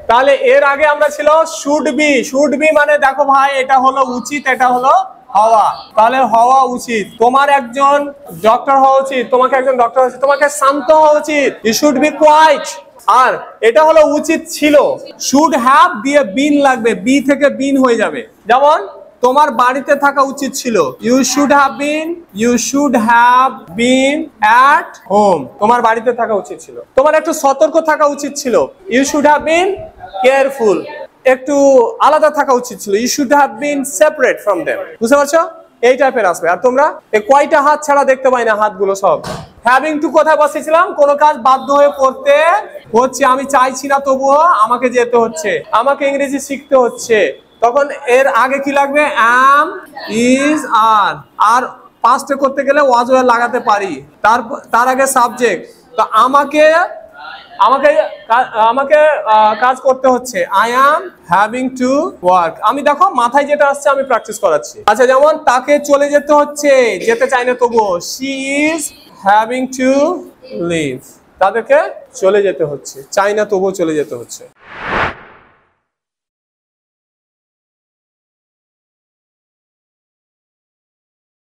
তাহলে এর আগে আমরা ছিল শুড বি। শুড বি মানে দেখো ভাই, এটা হলো উচিত, এটা হলো হওয়া। তাহলে হওয়া উচিত, তোমার একজন ডক্টর হওয়া উচিত, তোমাকে একজন ডক্টর হওয়া উচিত, তোমাকে শান্ত হওয়া উচিত, ইউ শুড বি কোয়াইট। আর এটা হলো উচিত ছিল, শুড হ্যাভ দিয়ে বিন লাগবে, বি থেকে বিন হয়ে যাবে। যেমন তোমার বাড়িতে থাকা উচিত ছিল, you should have been at home, তোমার বাড়িতে থাকা উচিত ছিল। তোমার একটু সতর্ক থাকা উচিত ছিল, you should have been careful, একটু আলাদা থাকা উচিত ছিল, you should have been separate from them. বুঝতে পারছো? এই টাইপের আসবে। আর তোমরা এই কয়টা হাত ছাড়া দেখতে পাই না, হাতগুলো সব। হ্যাভিং টু কোথায় বসেছিলাম? কোনো কাজ বাধ্য হয়ে করতে হচ্ছে, আমি চাইছি না তবুও আমাকে যেতে হচ্ছে, আমাকে ইংরেজি শিখতে হচ্ছে, তখন এর আগে কি লাগবে? অ্যাম, ইজ, আর। আর পাস্টে করতে গেলে ওয়াজ ওয়ার লাগাতে পারি, তার আগে সাবজেক্ট। তো আমাকে কাজ করতে হচ্ছে, I am having to work. আমি দেখো মাথায় যেটা আসছে আমি প্র্যাকটিস করাচ্ছি। আচ্ছা, যেমন তাকে চলে যেতে হচ্ছে, যেতে চাই না তবুও, she is having to leave, তাদেরকে চলে যেতে হচ্ছে, চাই না তবুও চলে যেতে হচ্ছে।